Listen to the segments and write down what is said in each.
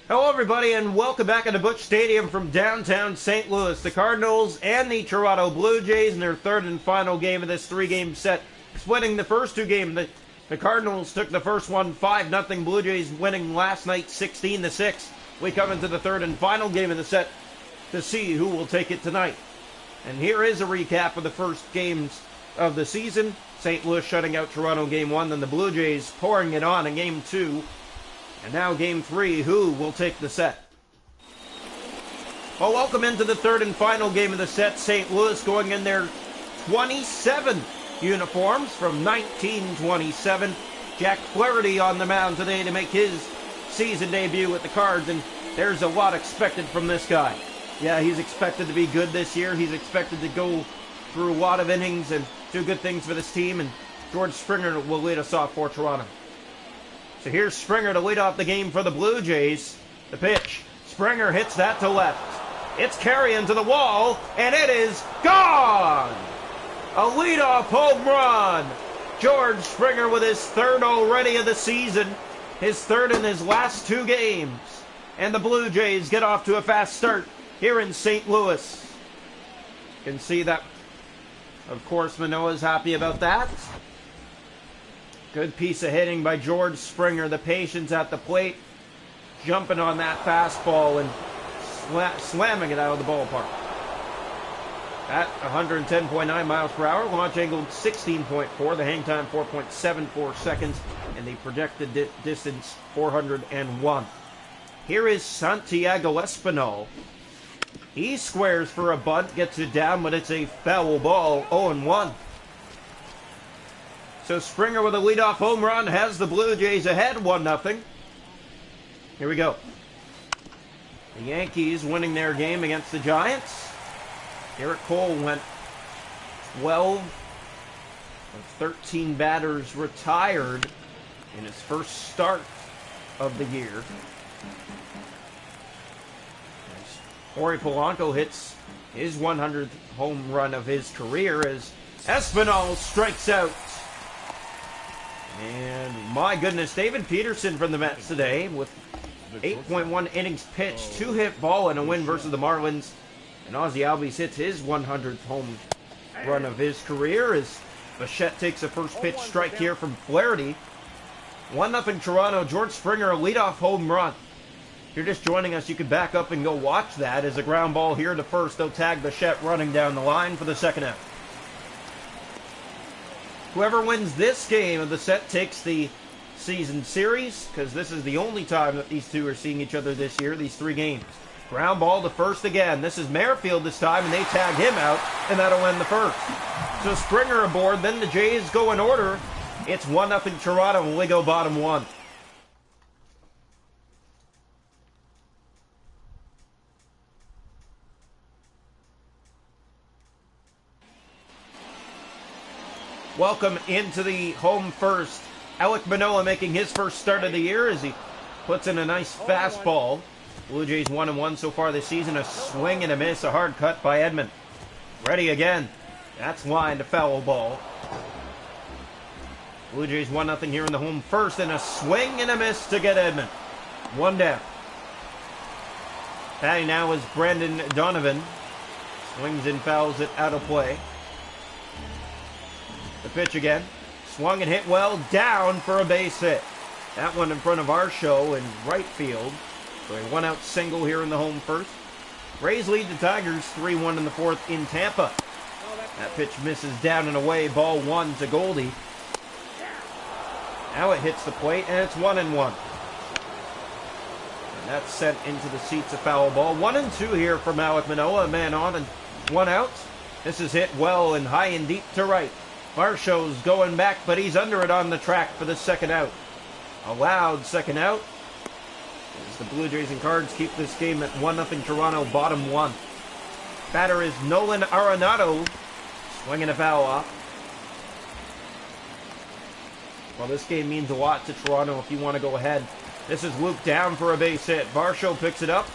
Hello everybody and welcome back into Busch Stadium from downtown St. Louis. The Cardinals and the Toronto Blue Jays in their third and final game of this three-game set. Splitting the first two games, the Cardinals took the first one 5-0. Blue Jays winning last night 16-6. We come into the third and final game of the set to see who will take it tonight. And here is a recap of the first games of the season. St. Louis shutting out Toronto game one, then the Blue Jays pouring it on in game two. And now game three, who will take the set? Well, welcome into the third and final game of the set. St. Louis going in their 27 uniforms from 1927. Jack Flaherty on the mound today to make his season debut with the Cards, and there's a lot expected from this guy. Yeah, he's expected to be good this year. He's expected to go through a lot of innings and do good things for this team, and George Springer will lead us off for Toronto. So here's Springer to lead off the game for the Blue Jays. The pitch. Springer hits that to left. It's carrying to the wall, and it is gone! A leadoff home run! George Springer with his third already of the season. His third in his last two games. And the Blue Jays get off to a fast start here in St. Louis. You can see that, of course, Manoah's happy about that. Good piece of hitting by George Springer. The patience at the plate, jumping on that fastball and slamming it out of the ballpark. At 110.9 miles per hour, launch angle 16.4, the hang time 4.74 seconds, and the projected distance 401. Here is Santiago Espinal. He squares for a bunt, gets it down, but it's a foul ball, 0-1. So Springer with a leadoff home run has the Blue Jays ahead 1-0. Here we go. The Yankees winning their game against the Giants. Garrett Cole went 12 of 13 batters retired in his first start of the year. Jorge Polanco hits his 100th home run of his career as Espinal strikes out. And my goodness, David Peterson from the Mets today with 8.1 innings pitched, 2-hit ball, and a win versus the Marlins. And Ozzie Albies hits his 100th home run of his career as Bichette takes a first pitch strike here from Flaherty. 1-0 Toronto. George Springer, a leadoff home run. If you're just joining us, you can back up and go watch that as a ground ball here to first. They'll tag Bichette running down the line for the second out. Whoever wins this game of the set takes the season series, because this is the only time that these two are seeing each other this year, these three games. Ground ball to first again. This is Merrifield this time, and they tag him out, and that'll end the first. So Springer aboard, then the Jays go in order. It's 1-0 Toronto, and we go bottom one. Welcome into the home first. Alek Manoah making his first start of the year as he puts in a nice fastball. Blue Jays 1-1 so far this season. A swing and a miss, a hard cut by Edman. Ready again. That's line to foul ball. Blue Jays 1-0 here in the home first, and a swing and a miss to get Edman. One down. Batting now is Brandon Donovan. Swings and fouls it out of play. The pitch again. Swung and hit well, down for a base hit. That one in front of our show in right field. So a one-out single here in the home first. Rays lead the Tigers 3-1 in the fourth in Tampa. That pitch misses down and away. Ball one to Goldie. Now it hits the plate, and it's 1-1. And that's sent into the seats, a foul ball. 1-2 here from Alek Manoah. A man on and one out. This is hit well and high and deep to right. Marshall's going back, but he's under it on the track for the second out. A loud second out as the Blue Jays and Cards keep this game at 1-0 Toronto, bottom one. Batter is Nolan Arenado, swinging a foul off. Well, this game means a lot to Toronto if you want to go ahead. This is Luke down for a base hit. Varsho picks it up.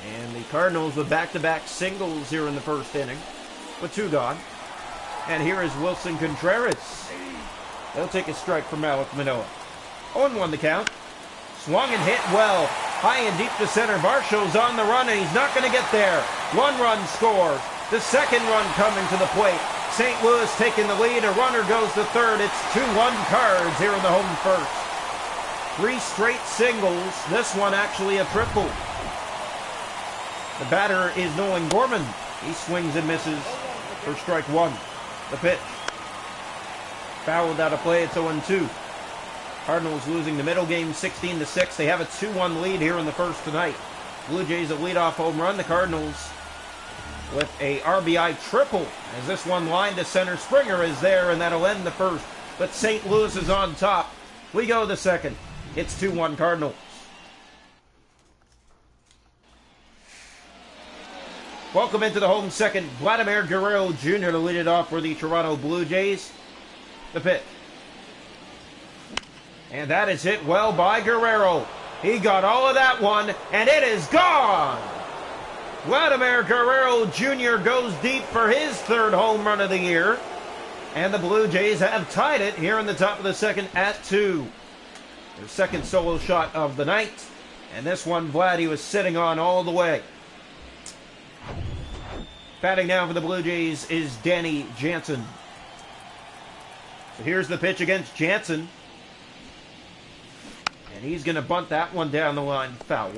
And the Cardinals with back-to-back singles here in the first inning with two gone. And here is Wilson Contreras. They'll take a strike from Alek Manoah. 0-1 the count. Swung and hit well. High and deep to center. Varsho's on the run, and he's not going to get there. 1 run scores. The second run coming to the plate. St. Louis taking the lead. A runner goes to third. It's 2-1 Cards here in the home first. 3 straight singles. This one actually a triple. The batter is Nolan Gorman. He swings and misses for strike 1. The pitch. Fouled out of play. It's 0-2. Cardinals losing the middle game 16-6. They have a 2-1 lead here in the first tonight. Blue Jays a leadoff home run. The Cardinals with a RBI triple as this one lined to center. Springer is there, and that'll end the first. But St. Louis is on top. We go to the second. It's 2-1 Cardinals. Welcome into the home second. Vladimir Guerrero Jr. to lead it off for the Toronto Blue Jays. The pitch. And that is hit well by Guerrero. He got all of that one, and it is gone! Vladimir Guerrero Jr. goes deep for his 3rd home run of the year. And the Blue Jays have tied it here in the top of the second at 2. Their second solo shot of the night. And this one, Vlad, he was sitting on all the way. Batting now for the Blue Jays is Danny Jansen. So here's the pitch against Jansen. And he's going to bunt that one down the line, foul.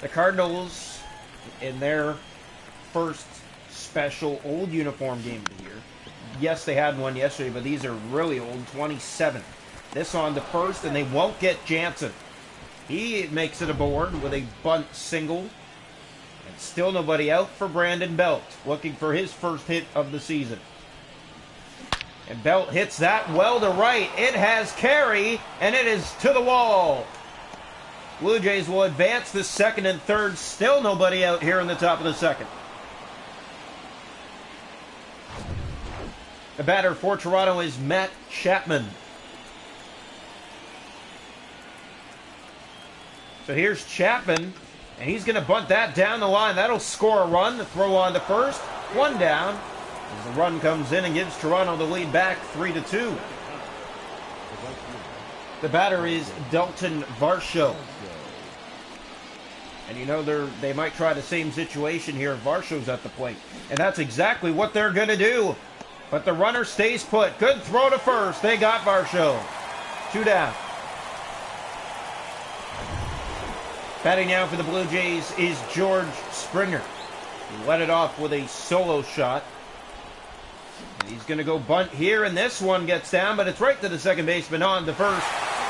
The Cardinals, in their first special old uniform game of the year. Yes, they had one yesterday, but these are really old, 27. This on the first, and they won't get Jansen. He makes it aboard with a bunt single. And still nobody out for Brandon Belt, looking for his first hit of the season. And Belt hits that well to right. It has carry, and it is to the wall. Blue Jays will advance the second and third. Still nobody out here in the top of the second. The batter for Toronto is Matt Chapman. So here's Chapman, and he's going to bunt that down the line. That'll score a run. The throw on to first. 1 down. As the run comes in and gives Toronto the lead back 3-2. The batter is Dalton Varsho. And you know they might try the same situation here if Varsho's at the plate. And that's exactly what they're going to do. But the runner stays put. Good throw to first. They got Varsho. 2 down. Batting now for the Blue Jays is George Springer. He led it off with a solo shot. And he's going to go bunt here, and this one gets down, but it's right to the second baseman on to first.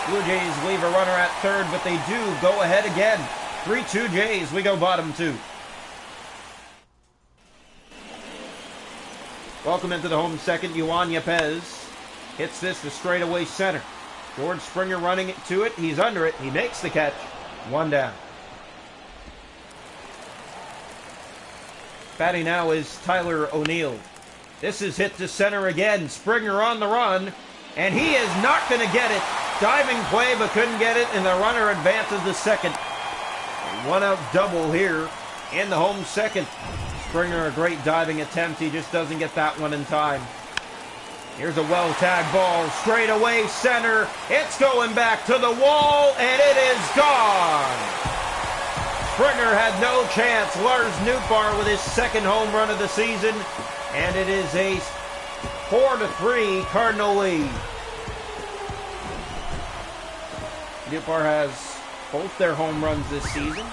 Blue Jays leave a runner at third, but they do go ahead again. 3-2 Jays. We go bottom 2. Welcome into the home second. Yohan Yepez hits this to straightaway center. George Springer running it to it. He's under it. He makes the catch. 1 down. Batting now is Tyler O'Neill. This is hit to center again. Springer on the run, and he is not going to get it. Diving play, but couldn't get it, and the runner advances to second. A 1-out double here in the home second. Springer, a great diving attempt. He just doesn't get that one in time. Here's a well-tagged ball, straight away center. It's going back to the wall, and it is gone. Springer had no chance. Lars Nootbaar with his second home run of the season, and it is a 4-3 Cardinal lead. Nootbaar has both their home runs this season.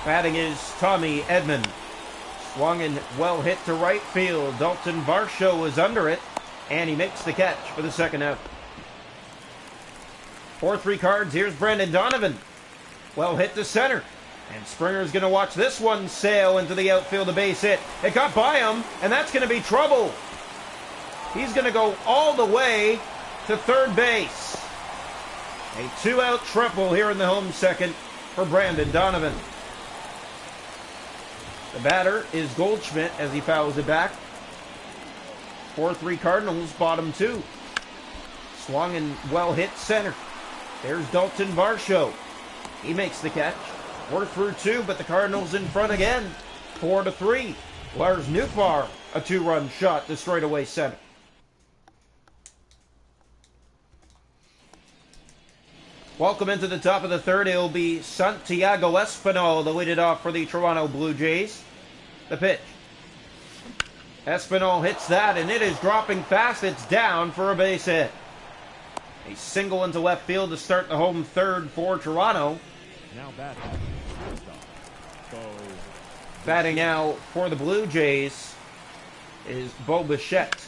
Batting is Tommy Edman. Swung and well hit to right field. Dalton Varsho is under it, and he makes the catch for the second out. 4-3 Cards. Here's Brandon Donovan. Well hit to center. And Springer's going to watch this one sail into the outfield, a base hit. It got by him, and that's going to be trouble. He's going to go all the way to third base. A 2-out triple here in the home second for Brandon Donovan. The batter is Goldschmidt as he fouls it back. 4-3 Cardinals, bottom 2. Swung and well hit center. There's Dalton Varsho. He makes the catch. We're through 2, but the Cardinals in front again. 4-3. Lars Nootbaar, a 2-run shot to straightaway center. Welcome into the top of the third. It'll be Santiago Espinal to lead it off for the Toronto Blue Jays. The pitch. Espinal hits that, and it is dropping fast. It's down for a base hit. A single into left field to start the home third for Toronto. Now batting now for the Blue Jays is Bo Bichette.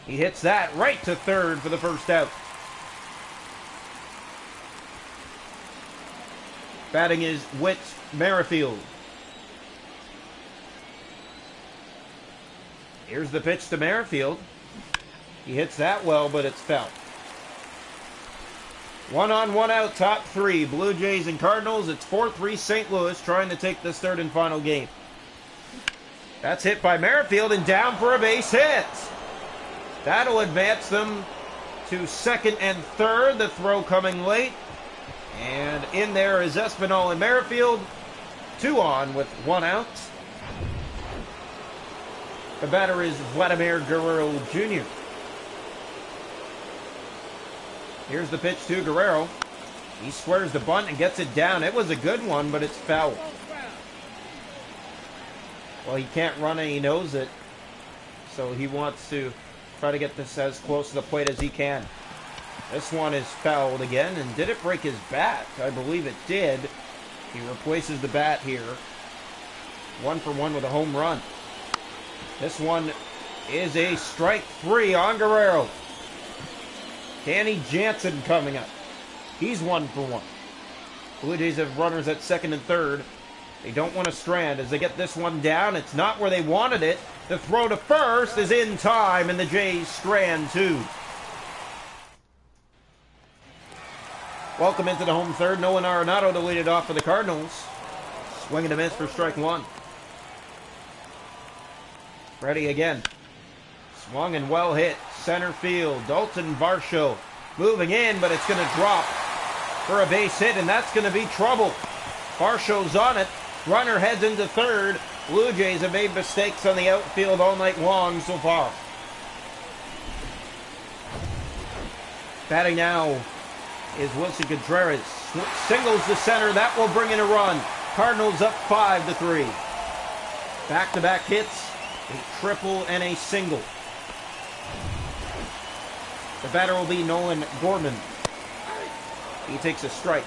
He hits that right to third for the first out. Batting is Whit Merrifield. Here's the pitch to Merrifield. He hits that well, but it's foul. 1 on, 1 out, top three. Blue Jays and Cardinals. It's 4-3 St. Louis trying to take this third and final game. That's hit by Merrifield and down for a base hit. That'll advance them to second and third. The throw coming late. And in there is Espinal and Merrifield. 2 on with 1 out. The batter is Vladimir Guerrero Jr. Here's the pitch to Guerrero. He squares the bunt and gets it down. It was a good one, but it's foul. Well, he can't run and he knows it. So he wants to try to get this as close to the plate as he can. This one is fouled again, and did it break his bat? I believe it did. He replaces the bat here. 1 for 1 with a home run. This one is a strike 3 on Guerrero. Danny Jansen coming up. He's 1 for 1. Blue Jays have runners at second and third. They don't want to strand as they get this one down. It's not where they wanted it. The throw to first is in time, and the Jays strand 2. Welcome into the home third. Nolan Arenado to lead it off for the Cardinals. Swing and a miss for strike 1. Ready again. Swung and well hit. Center field. Dalton Varsho moving in, but it's going to drop for a base hit, and that's going to be trouble. Varsho's on it. Runner heads into third. Blue Jays have made mistakes on the outfield all night long so far. Batting now is Wilson Contreras. Singles to center. That will bring in a run. Cardinals up 5-3. Back-to-back hits. A triple and a single. The batter will be Nolan Gorman. He takes a strike.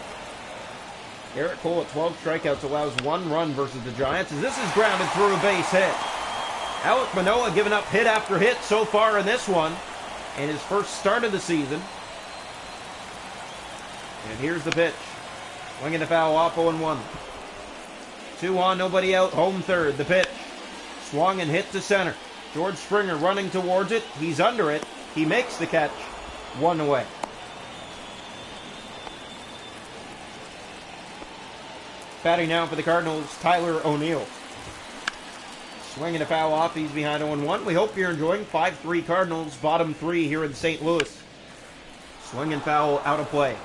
Garrett Cole at 12 strikeouts allows 1 run versus the Giants as this is grounded through a base hit. Alek Manoah giving up hit after hit so far in this one in his first start of the season. And here's the pitch. Swinging the foul off 0-1. 2 on, nobody out, home third. The pitch. Swung and hit to center. George Springer running towards it. He's under it. He makes the catch. 1 away. Batting now for the Cardinals, Tyler O'Neill. Swinging a foul off. He's behind 0-1. We hope you're enjoying 5-3 Cardinals, bottom 3 here in St. Louis. Swing and foul out of play.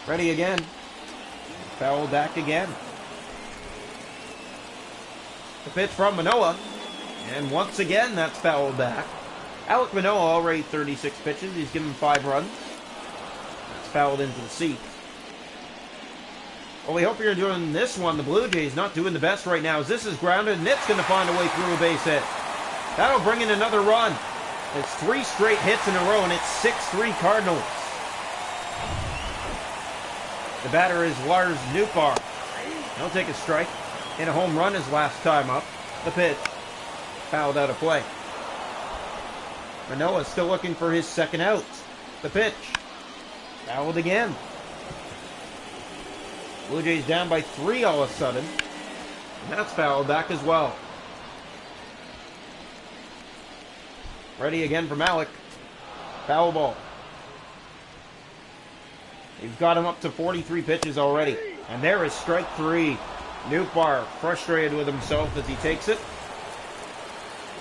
Ready again. Foul back again. The pitch from Manoah. And once again, that's fouled back. Alek Manoah already 36 pitches. He's given 5 runs. That's fouled into the seat. Well, we hope you're enjoying this one. The Blue Jays not doing the best right now as this is grounded, and it's going to find a way through a base hit. That'll bring in another run. It's 3 straight hits in a row, and it's 6-3 Cardinals. The batter is Lars Nootbaar. He'll take a strike. In a home run his last time up. The pitch. Fouled out of play. Manoah still looking for his second out. The pitch. Fouled again. Blue Jays down by 3 all of a sudden. And that's fouled back as well. Ready again from Alek. Foul ball. They've got him up to 43 pitches already. And there is strike 3. Nootbaar frustrated with himself as he takes it.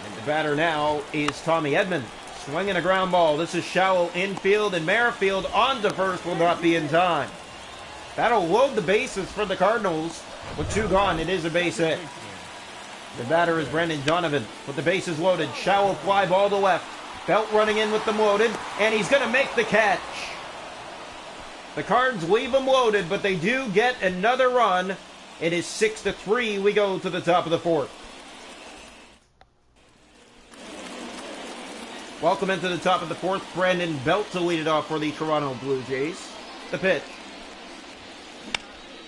And the batter now is Tommy Edman. Swinging a ground ball. This is shallow infield, and Merrifield on to first will not be in time. That'll load the bases for the Cardinals. With 2 gone, it is a base hit. The batter is Brendan Donovan with the bases loaded. Shallow fly ball to left. Belt running in with them loaded, and he's going to make the catch. The Cards leave them loaded, but they do get another run. It is 6-3. We go to the top of the fourth. Welcome into the top of the fourth. Brandon Belt to lead it off for the Toronto Blue Jays. The pitch.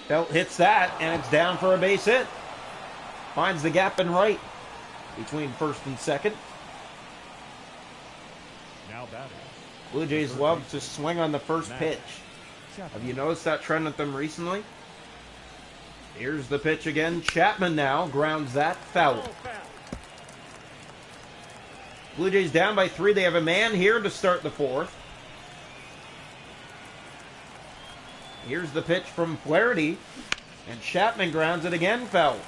Belt hits that, and it's down for a base hit. Finds the gap in right between first and second. Now batting. Blue Jays love to swing on the first pitch. Have you noticed that trend with them recently? Here's the pitch again. Chapman now grounds that foul. Blue Jays down by 3. They have a man here to start the fourth. Here's the pitch from Flaherty. And Chapman grounds it again foul.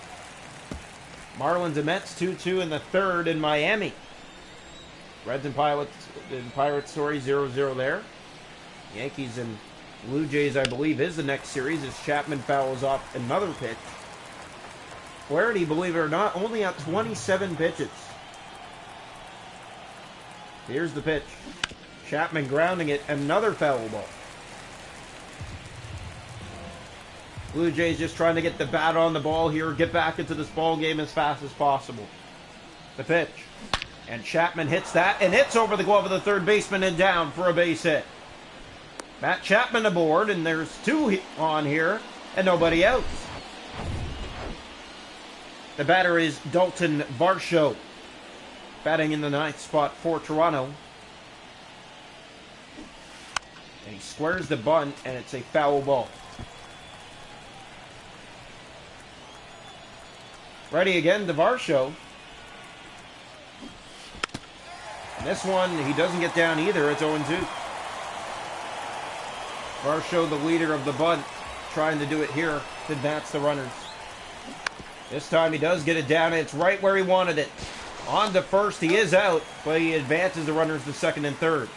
Marlins and Mets 2-2 in the third in Miami. Reds and Pirates story 0-0 there. Yankees and Blue Jays, I believe, is the next series as Chapman fouls off another pitch. Flaherty, believe it or not, only at 27 pitches. Here's the pitch. Chapman grounding it, another foul ball. Blue Jays just trying to get the bat on the ball here, get back into this ball game as fast as possible. The pitch. And Chapman hits that, and hits over the glove of the third baseman and down for a base hit. Matt Chapman aboard, and there's 2 on here, and nobody else. The batter is Dalton Varsho, batting in the 9th spot for Toronto. And he squares the bunt, and it's a foul ball. Ready again, to Varsho. And this one, he doesn't get down either. It's 0-2. Varsho, the leader of the bunt, trying to do it here to advance the runners. This time he does get it down, and it's right where he wanted it. On to first, he is out, but he advances the runners to second and third.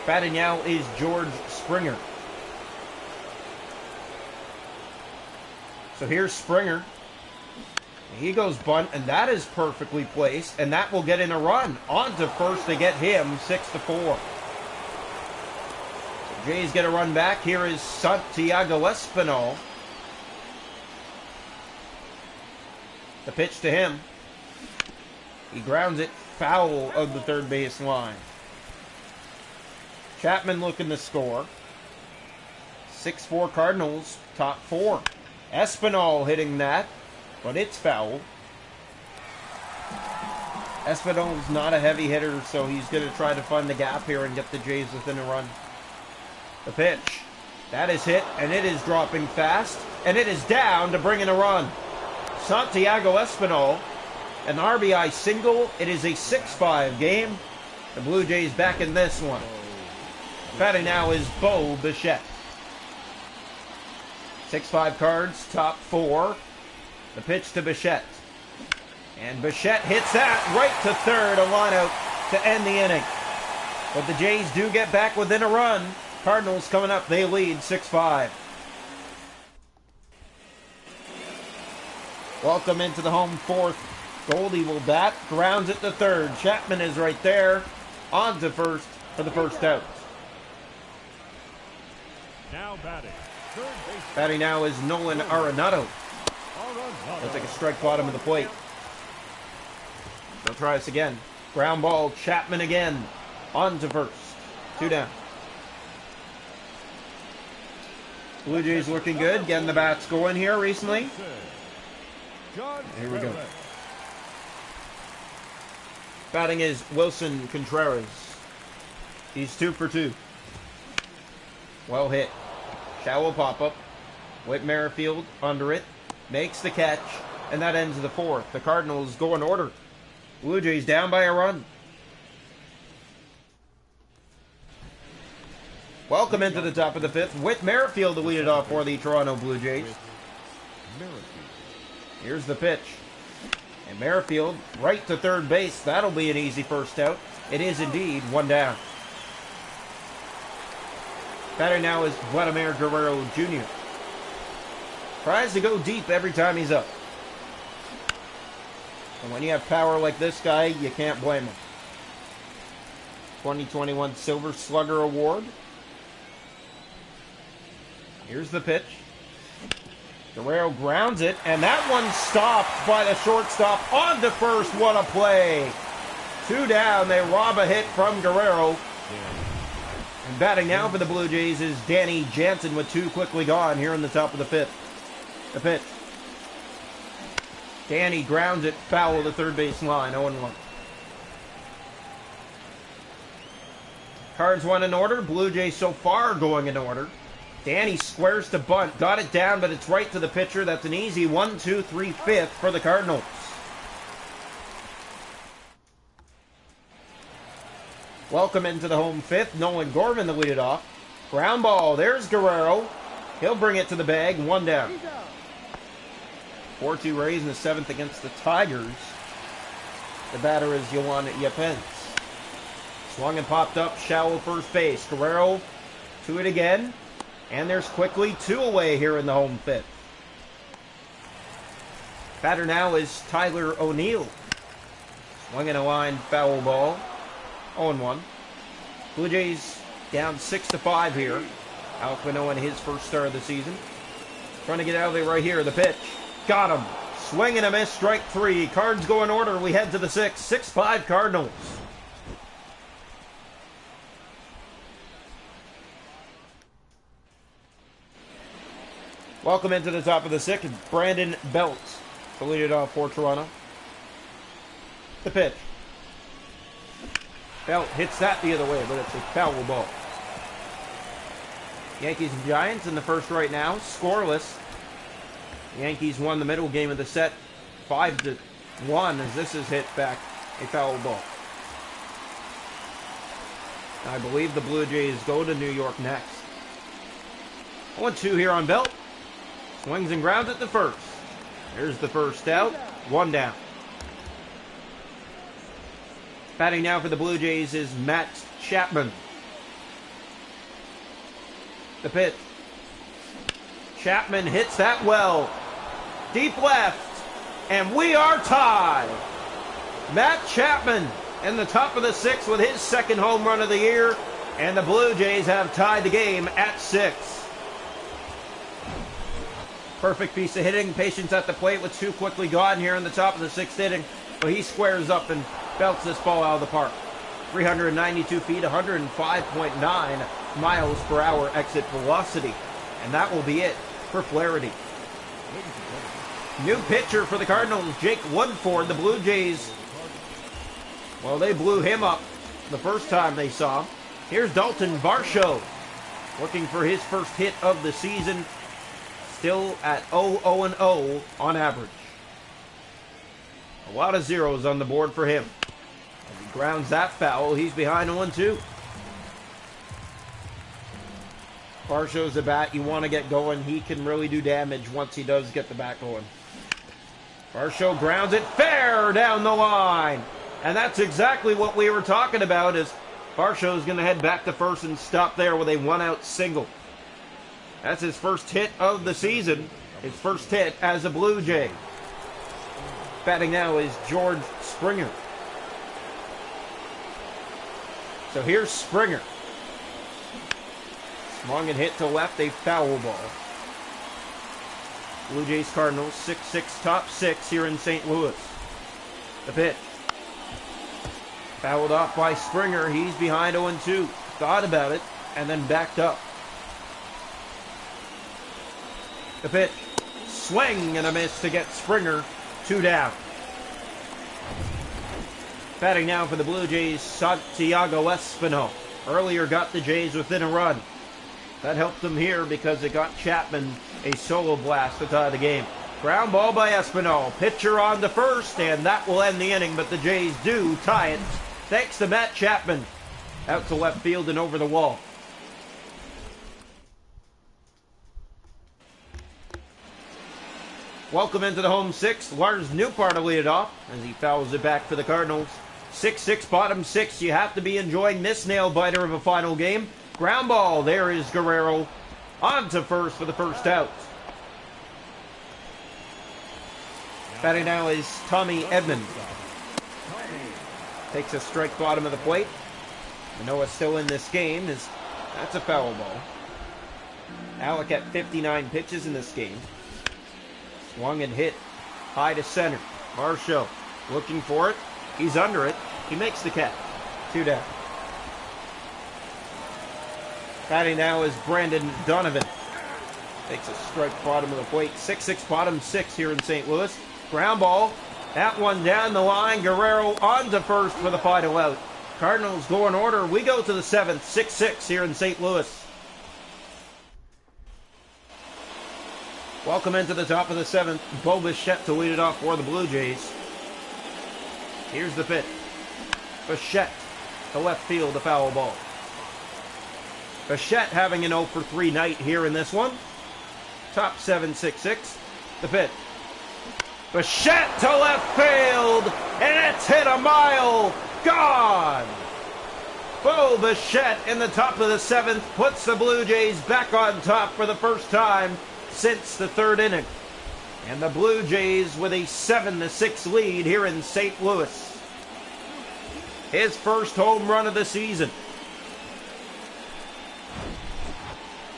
Batting now is George Springer. So here's Springer. He goes bunt, and that is perfectly placed, and that will get in a run. On to first to get him, 6-4. So Jays get a run back. Here is Santiago Espinal. The pitch to him. He grounds it foul of the third base line. Chapman looking to score. 6-4 Cardinals, top 4. Espinal hitting that, but it's foul. Espinal's not a heavy hitter, so he's going to try to find the gap here and get the Jays within a run. The pitch. That is hit, and it is dropping fast, and it is down to bring in a run. Santiago Espinal, an RBI single. It is a 6-5 game. The Blue Jays back in this one. Batting now is Bo Bichette. 6-5 Cards, top 4. The pitch to Bichette. And Bichette hits that right to third, a line out to end the inning. But the Jays do get back within a run. Cardinals coming up, they lead 6-5. Welcome into the home fourth. Goldie will bat, grounds it to third. Chapman is right there. On to first for the first out. Now batting. Batting now is Nolan Arenado. He'll take a strike bottom of the plate. They'll try this again. Ground ball, Chapman again. On to first. 2 down. Blue Jays looking good. Getting the bats going here recently. Here we go. Batting is Wilson Contreras. He's 2 for 2. Well hit. Shallow pop-up. Whit Merrifield under it. Makes the catch. And that ends the fourth. The Cardinals go in order. Blue Jays down by a run. Welcome into the top of the fifth. Whit Merrifield to lead it off for the Toronto Blue Jays. Here's the pitch. And Merrifield right to third base. That'll be an easy first out. It is indeed 1 down. Batter now is Vladimir Guerrero Jr. Tries to go deep every time he's up. And when you have power like this guy, you can't blame him. 2021 Silver Slugger Award Here's the pitch. Guerrero grounds it, and that one stopped by the shortstop on to first. What a play. 2 down. They rob a hit from Guerrero. And batting now for the Blue Jays is Danny Jansen with 2 quickly gone here in the top of the 5th. The pitch. Danny grounds it foul to third base line, 0-1. Cards went in order. Blue Jays so far going in order. Danny squares to bunt. Got it down, but it's right to the pitcher. That's an easy 1-2-3 fifth for the Cardinals. Welcome into the home 5th. Nolan Gorman to lead it off. Ground ball. There's Guerrero. He'll bring it to the bag. 1 down. 4-2 Rays in the 7th against the Tigers. The batter is Yohan Yepez. Swung and popped up, shallow first base. Guerrero to it again. And there's quickly 2 away here in the home 5th. Batter now is Tyler O'Neill. Swung in a line, foul ball. 0-1. Blue Jays down 6-5 here. Alek Manoah in his first start of the season. Trying to get out of there right here. The pitch. Got him. Swing and a miss. Strike 3. Cards go in order. We head to the 6th. 6-5 Cardinals. Welcome into the top of the 6th. Brandon Belt to lead it off for Toronto. The pitch. Belt hits that the other way, but it's a foul ball. Yankees and Giants in the first right now. Scoreless. The Yankees won the middle game of the set 5-1 as this is hit back a foul ball. I believe the Blue Jays go to New York next. 1-2 here on Belt. Swings and grounds at the first. There's the first out. 1 down. Batting now for the Blue Jays is Matt Chapman. The pitch. Chapman hits that well. Deep left. And we are tied. Matt Chapman in the top of the 6th with his 2nd home run of the year. And the Blue Jays have tied the game at 6. Perfect piece of hitting. Patience at the plate with 2 quickly gone here in the top of the 6th inning. But he squares up and belts this ball out of the park. 392 feet, 105.9 miles per hour exit velocity. And that will be it for Flaherty. New pitcher for the Cardinals, Jake Woodford. The Blue Jays, well, they blew him up the first time they saw him. Here's Dalton Varsho looking for his first hit of the season. Still at 0-0-0 on average. A lot of zeros on the board for him. As he grounds that foul, he's behind 1-2. Varsho's the bat you want to get going. He can really do damage once he does get the bat going. Varsho grounds it fair down the line. And that's exactly what we were talking about, is Varsho's going to head back to first and stop there with a 1-out single. That's his first hit of the season. His first hit as a Blue Jay. Batting now is George Springer. So here's Springer. Swung and hit to left, a foul ball. Blue Jays Cardinals 6-6 top 6 here in St. Louis. The pitch. Fouled off by Springer. He's behind 0-2. Thought about it and then backed up. The pitch. Swing and a miss to get Springer 2 down. Batting now for the Blue Jays, Santiago Espino. Earlier got the Jays within a run. That helped them here because it got Chapman a solo blast to tie the game. Ground ball by Espino. Pitcher on to first, and that will end the inning, but the Jays do tie it thanks to Matt Chapman. Out to left field and over the wall. Welcome into the home 6th. Lars Nootbaar to lead it off as he fouls it back for the Cardinals. 6-6 bottom 6. You have to be enjoying this nail-biter of a final game. Ground ball. There is Guerrero on to first for the first out. Batting now is Tommy Edman. Takes a strike bottom of the plate. Manoah still in this game. That's a foul ball. Alec at 59 pitches in this game. Swung and hit high to center. Varsho looking for it. He's under it. He makes the catch. 2 down. Batting now is Brandon Donovan. Takes a strike bottom of the plate. 6-6 bottom 6 here in St. Louis. Ground ball. That one down the line. Guerrero on to first for the final out. Cardinals go in order. We go to the 7th. 6-6 here in St. Louis. Welcome into the top of the 7th. Bo Bichette to lead it off for the Blue Jays. Here's the pitch. Bichette to left field, a foul ball. Bichette having an 0 for 3 night here in this one. Top 7, 6-6. The pitch. Bichette to left field, and it's hit a mile. Gone. Bo Bichette in the top of the 7th puts the Blue Jays back on top for the first time since the 3rd inning. And the Blue Jays with a 7-6 lead here in St. Louis. His first home run of the season.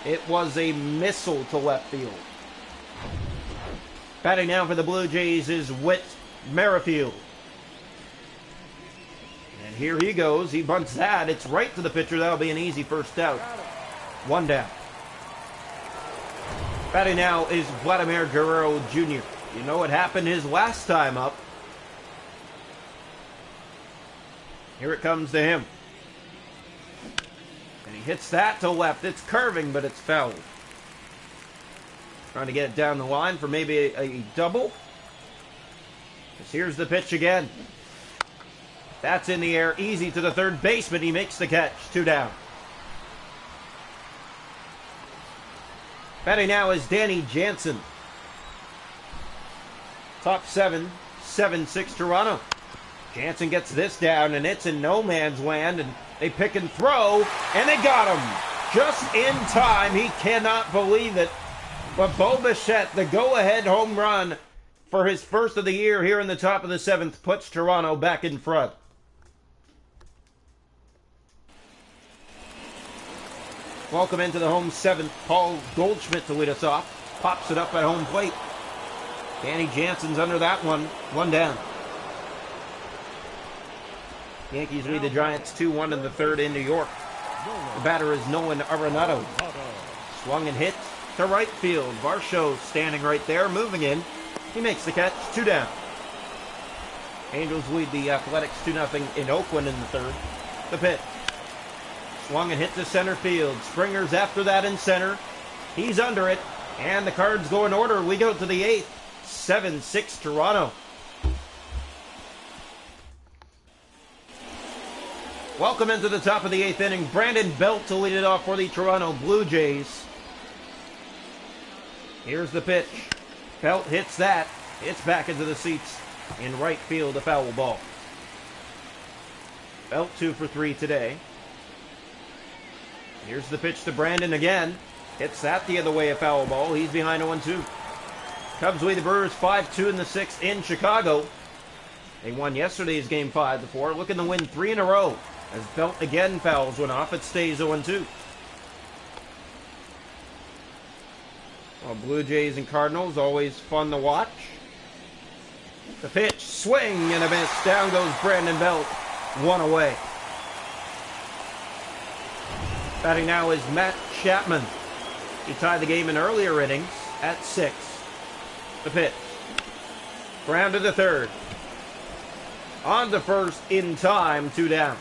It was a missile to left field. Batting now for the Blue Jays is Whit Merrifield. And here he goes. He bunts that. It's right to the pitcher. That'll be an easy first out. 1 down. Batting now is Vladimir Guerrero Jr. You know what happened his last time up. Here it comes to him. And he hits that to left. It's curving, but it's fouled. Trying to get it down the line for maybe a double. Because here's the pitch again. That's in the air. Easy to the third baseman. He makes the catch. 2 down. Batting now is Danny Jansen. Top 7, 7-6 Toronto. Jansen gets this down, and it's in no man's land, and they pick and throw, and they got him. Just in time. He cannot believe it. But Bo Bichette, the go-ahead home run for his first of the year here in the top of the 7th, puts Toronto back in front. Welcome into the home 7th. Paul Goldschmidt to lead us off. Pops it up at home plate. Danny Jansen's under that one. 1 down. Yankees lead the Giants 2-1 in the 3rd in New York. The batter is Nolan Arenado. Swung and hit to right field. Varsho standing right there, moving in. He makes the catch. 2 down. Angels lead the Athletics 2-0 in Oakland in the 3rd. The pitch. Swung and hit to center field. Springer's after that in center. He's under it. And the Cards go in order. We go to the 8th. 7-6 Toronto. Welcome into the top of the 8th inning. Brandon Belt to lead it off for the Toronto Blue Jays. Here's the pitch. Belt hits that. It's back into the seats in right field, a foul ball. Belt 2 for 3 today. Here's the pitch to Brandon again. Hits that the other way, a foul ball. He's behind 0-2. Cubs lead the Brewers 5-2 in the 6th in Chicago. They won yesterday's game 5-4, looking to win 3 in a row. As Belt again fouls one off, it stays 0-2. Well, Blue Jays and Cardinals, always fun to watch. The pitch, swing and a miss. Down goes Brandon Belt. 1 away. Batting now is Matt Chapman. He tied the game in earlier innings at 6. The pitch. Ground to the 3rd. On to first in time, 2 down.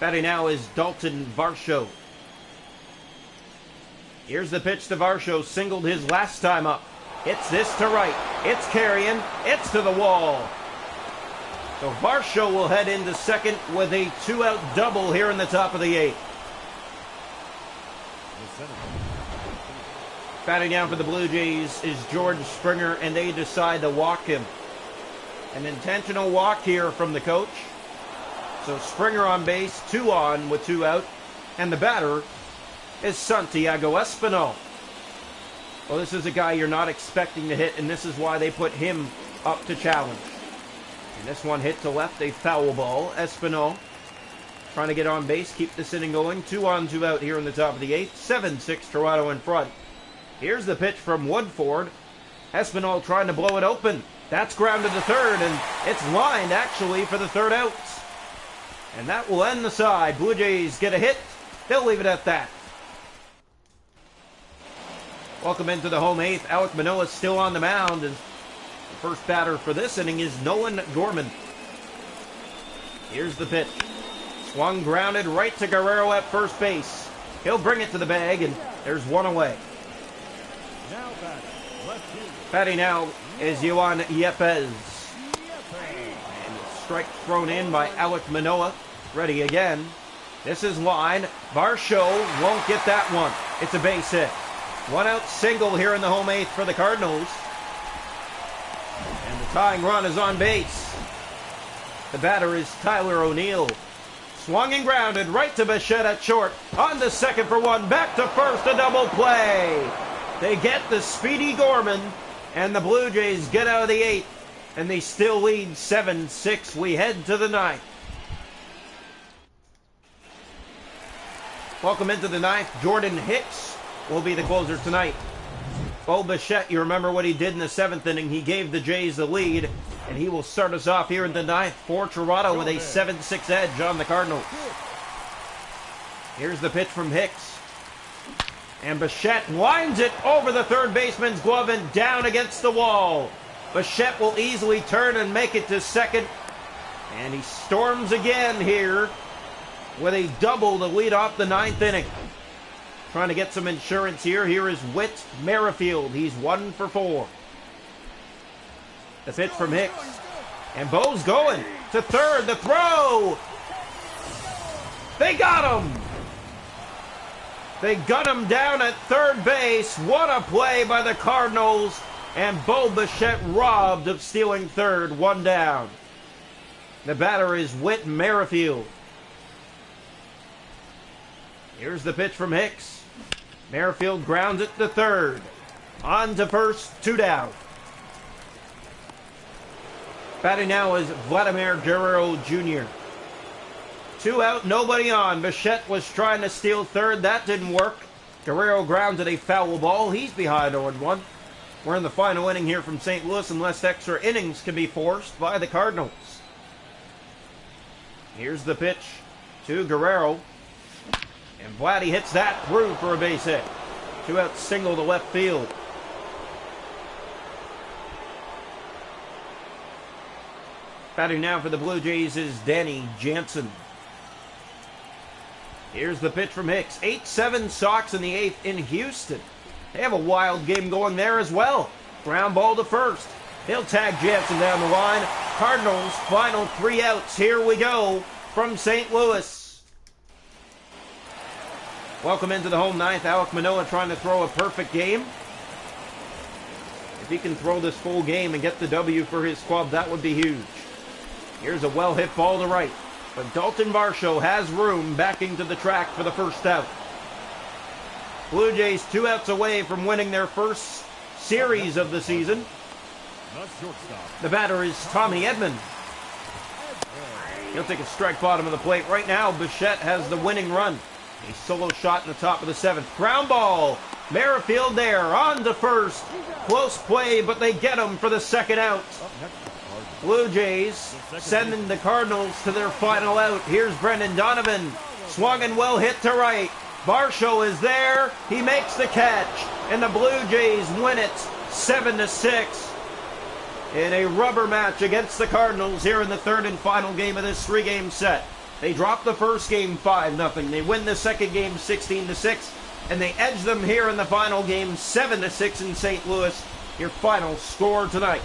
Batting now is Dalton Varsho. Here's the pitch to Varsho. Singled his last time up. Hits this to right. It's carrying. It's to the wall. So Varsho will head into second with a 2-out double here in the top of the 8th. Batting down for the Blue Jays is George Springer, and they decide to walk him. An intentional walk here from the coach. So Springer on base, 2 on with 2 out. And the batter is Santiago Espinal. Well, this is a guy you're not expecting to hit, and this is why they put him up to challenge. And this one hit to left, a foul ball. Espinal trying to get on base, keep this inning going. 2 on, 2 out here in the top of the 8th. 7-6 Toronto in front. Here's the pitch from Woodford. Espinal trying to blow it open. That's grounded to third, and it's lined actually for the third out. And that will end the side. Blue Jays get a hit. They'll leave it at that. Welcome into the home 8th. Alec Manoah still on the mound, and the first batter for this inning is Nolan Gorman. Here's the pitch. Swung, grounded right to Guerrero at first base. He'll bring it to the bag, and there's one away. Now batting, left fielder. Batting now is Yohan Yepez. And a strike thrown in by Alec Manoah. Ready again. This is line. Varsho won't get that one. It's a base hit. 1 out single here in the home 8th for the Cardinals. And the tying run is on base. The batter is Tyler O'Neill. Swung and grounded right to Bichette at short. On to second for 1. Back to first, a double play. They get the speedy Gorman, and the Blue Jays get out of the 8th, and they still lead 7-6. We head to the 9th. Welcome into the 9th. Jordan Hicks will be the closer tonight. Bo Bichette, you remember what he did in the 7th inning. He gave the Jays the lead, and he will start us off here in the 9th for Toronto with a 7-6 edge on the Cardinals. Here's the pitch from Hicks. And Bichette winds it over the third baseman's glove and down against the wall. Bichette will easily turn and make it to second. And he storms again here with a double to lead off the 9th inning. Trying to get some insurance here. Here is Whit Merrifield. He's 1 for 4. The pitch from Hicks. And Bo's going to third. The throw. They got him. They got him down at third base. What a play by the Cardinals. And Bo Bichette robbed of stealing third. 1 down. The batter is Whit Merrifield. Here's the pitch from Hicks. Merrifield grounds it to third. On to first, 2 down. Batting now is Vladimir Guerrero Jr. 2 out, nobody on. Bichette was trying to steal third. That didn't work. Guerrero grounded a foul ball. He's behind 0-1. We're in the final inning here from St. Louis unless extra innings can be forced by the Cardinals. Here's the pitch to Guerrero. And Vladdy hits that through for a base hit. 2 out single to left field. Batting now for the Blue Jays is Danny Jansen. Here's the pitch from Hicks. 8-7 Sox in the 8th in Houston. They have a wild game going there as well. Ground ball to first. He'll tag Jansen down the line. Cardinals final 3 outs. Here we go from St. Louis. Welcome into the home 9th. Alec Manoah trying to throw a perfect game. If he can throw this full game and get the W for his club, that would be huge. Here's a well-hit ball to right. But Dalton Varsho has room backing to the track for the first out. Blue Jays 2 outs away from winning their first series of the season. The batter is Tommy Edman. He'll take a strike bottom of the plate. Right now, Bichette has the winning run. A solo shot in the top of the 7th. Ground ball. Merrifield there. On to first. Close play, but they get him for the second out. Blue Jays sending the Cardinals to their final out. Here's Brendan Donovan. Swung and well hit to right. Varsho is there. He makes the catch. And the Blue Jays win it 7-6 in a rubber match against the Cardinals here in the 3rd and final game of this 3-game set. They drop the first game 5-0. They win the second game 16-6. And they edge them here in the final game 7-6 in St. Louis. Your final score tonight.